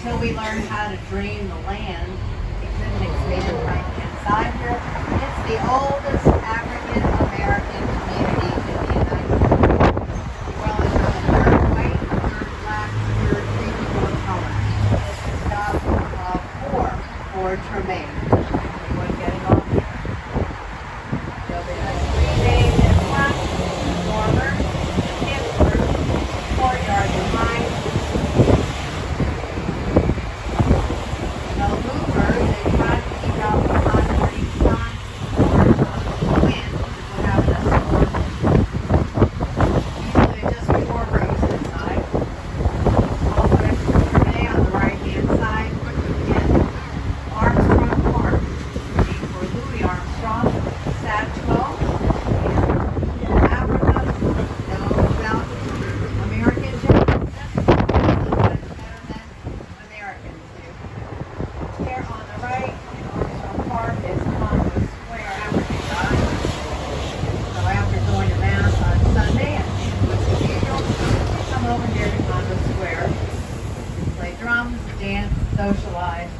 until we learned how to drain the land, exhibit the right-hand side here. It's the oldest African American community in the United States. Dwellings are the third white, third black, third three people of color. This is stop for Tremaine. Anyone getting off here? There'll be a 3-day Amtrak, Normer, Pittsburgh, 4 yards behind. The movers, they try to keep out the hot morning sun or wind to have a storm. Usually just 4 rows inside. Also next to Tremaine on the right-hand side is Armstrong Park, named for Louis Armstrong, Satchwell, and Africa, know about American Journalism, much better than Americans do. Here on the right in Armstrong Park is Congress Square, African guys. So after going to Mass on Sunday at Woods Cathedral, they come over here to Congress Square, play drums, dance, socialize,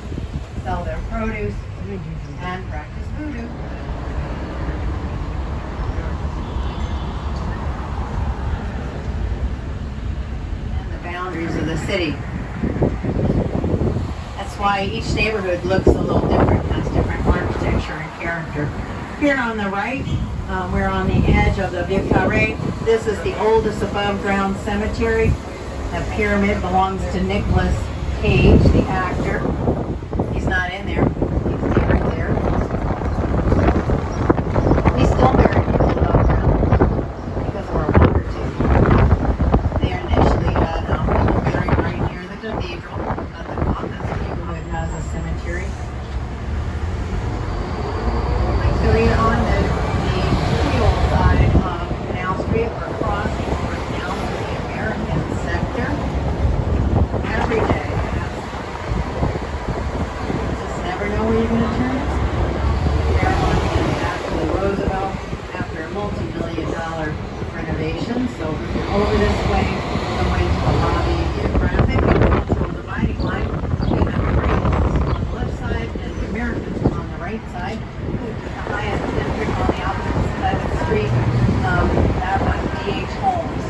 sell their produce, and practice voodoo. And the boundaries of the city. That's why each neighborhood looks a little different, has different architecture and character. Here on the right, we're on the edge of the Vieux Carré. This is the oldest above-ground cemetery. The pyramid belongs to Nicolas Cage, the actor. He's not in there. He's right there. We still bury people above ground because of our water too. They initially had people buried right near the cathedral. At the Commons neighborhood has a cemetery. So here on the Creole side of Canal Street, we're crossing over down to the American sector every day. Just never know where you're going to turn. There on the actually Roosevelt after a multi-million-dollar renovation. So over this way, going to the lobby geographic and cultural dividing line. We have the Creoles on the left side and the Americans on the right side. The Hyatt district on the opposite side of the street. That was D.H. Holmes,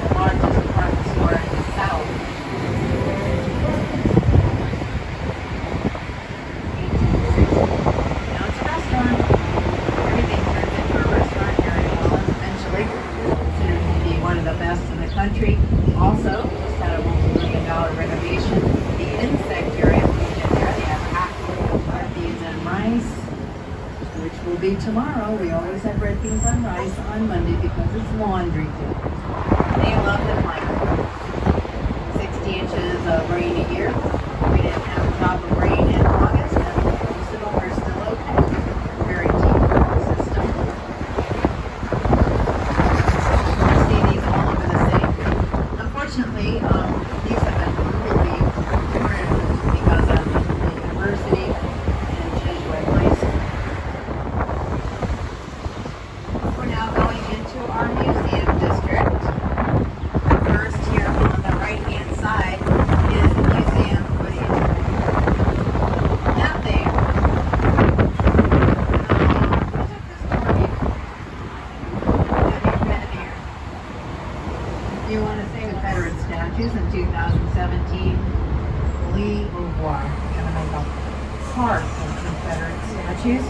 the largest department store in the South. 1860. Now it's a restaurant. Everything turned into a restaurant here in Holland eventually. Considered to be one of the best in the country. Also, just had a multi-million-dollar renovation. The insect area moved in there. They have red beans and rice, which will be tomorrow. We always have red beans and rice on Monday because it's laundry day. They love them like 60 inches of rain a year. We didn't have a drop of rain in August, and most of them are still okay. Very deep system. You see these all over the city. Unfortunately, these have been really ruined because of the university and Jesuit high school. We're now going into our museum district. First, here on the right-hand side is the museum. What do you think? Nothing. You want to say Confederate statues in 2017? Lee Beauvoir. Going to make a park of Confederate statues.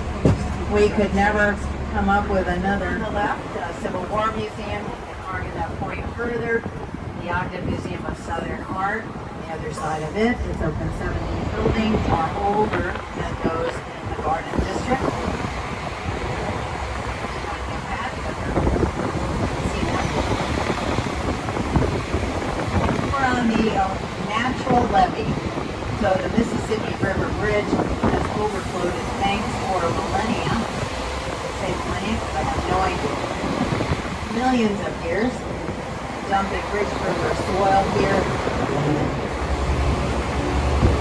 We could never come up with another. On the left, Civil War Museum. You can argue that point further. The Ogden Museum of Southern Art. On the other side of it, it's open 70 buildings are older than those in the Garden District. See that? We're on the natural levee. So the Mississippi River Bridge has overflowed its banks for millennia. Say millennia, but I have no idea. Millions of years. Dumping rich river soil here.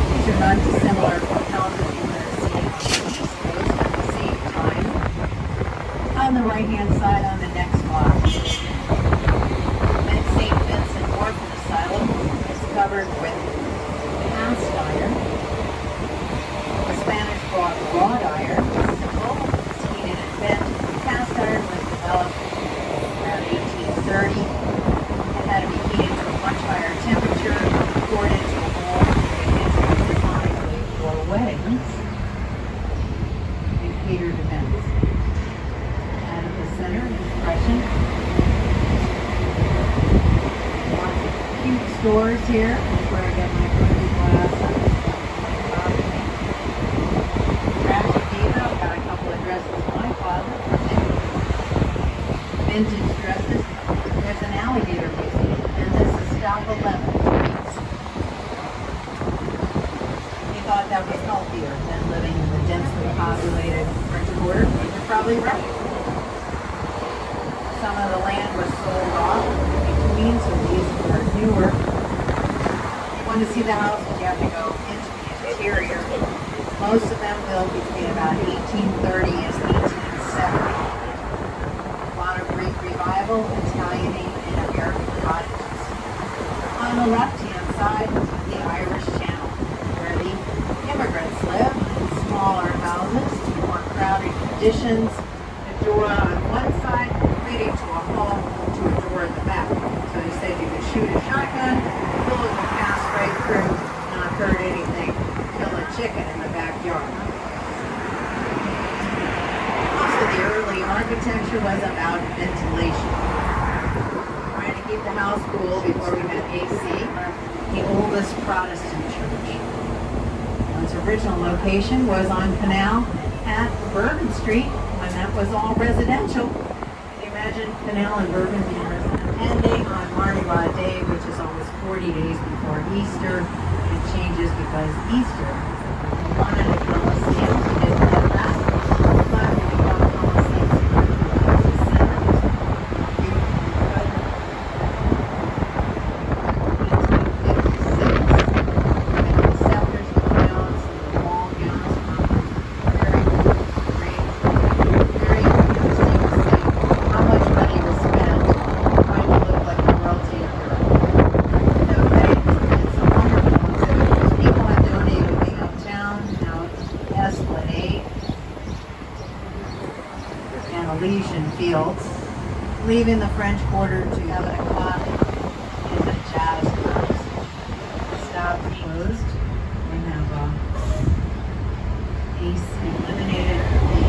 These are not dissimilar from houses you would have seen on the East Coast at the same time. On the right-hand side on the next block. St. Vincent Orphan Asylum is covered with cast iron. The Spanish brought wrought iron, simple, it's heated and bent. Cast iron was developed around 1830. It had to be heated to a much higher temperature, poured into a mold, and design for weddings and catered events. And at the center, an impression. Lots of cute stores here. That's where I get my coffee glass. Tragic Diva, I've got a couple of dresses in my closet. Vintage dresses. There's an alligator museum, and this is stop 11. He thought that was healthier than living in the densely populated French Quarter. You're probably right. Some of the land was sold off in between, so these were newer. If you want to see the house, you have to go into the interior. Most of them built between about 1830 and 1870. A lot of Greek revival, Italianate, and American cottages. On the left-hand side, the Irish Channel, where the immigrants live in smaller houses, more crowded conditions, a door on one side leading to a hall to a door at the back. So he said you could shoot a shotgun, bullet would pass right through, not hurt anything, kill a chicken in the backyard. Also, the early architecture was about ventilation. Trying to keep the house cool before we had AC. The oldest Protestant church. Its original location was on Canal at Bourbon Street when that was all residential. Can you imagine Canal and Bourbon being residential? Ending on Mardi Gras Day, which is always 40 days before Easter. It changes because Easter wanted a Colosseum. We didn't know that. But we got Colosseums in 1856. Scepters were down, some of the wall gowns were very great. Very interesting to see how much money was spent trying to look like the royalty of Europe. It's a wonderful exhibit. People have donated the uptown, now Esplanade, and Elysian Fields, leaving the French Quarter to 7 o'clock in the jazz clubs. The stop closed. They have AC eliminated the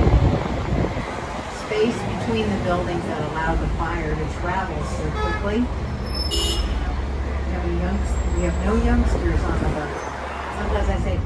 space between the buildings that allowed the fire to travel so quickly. We have no youngsters on the bus. Sometimes I say,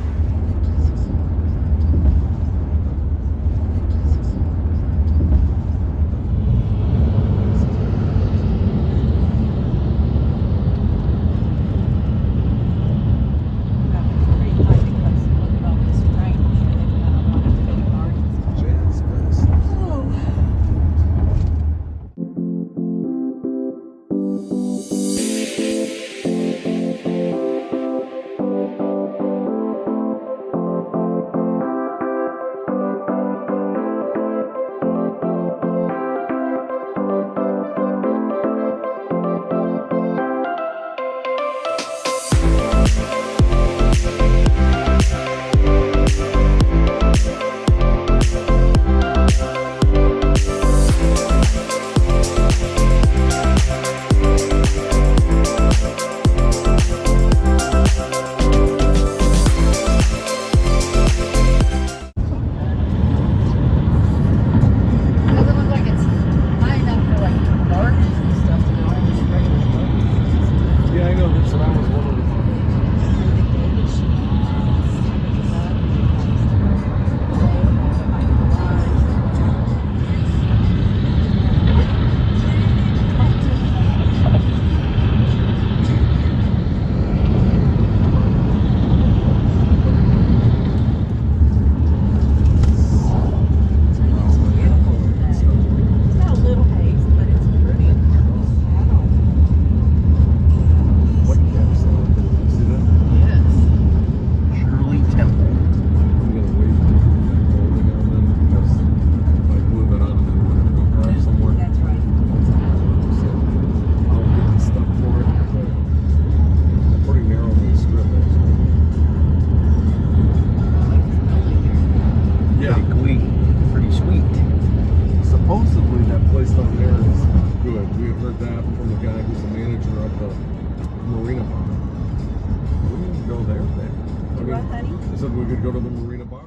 said we could go to the Marina Bar.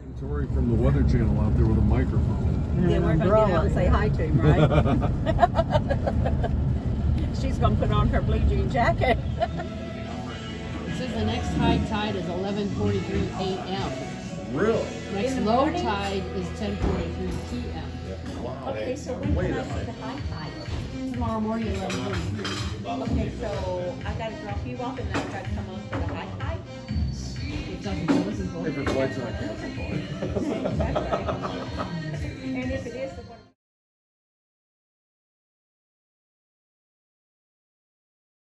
And Tori from the Weather Channel out there with a microphone. Yeah, we're going to get out and say hi to him, right? She's going to put on her blue jean jacket. It says the next high tide is 11:43 a.m. Really? Next low tide is 10:43 p.m. Wow. Okay, so when can I see the high tide? Tomorrow morning, 11:43. Okay, so I got to drop you off and then I got to come on for the high tide? It's nothing to listen for. If it flights That's are what I'm looking for. That's right. And if it is, then what?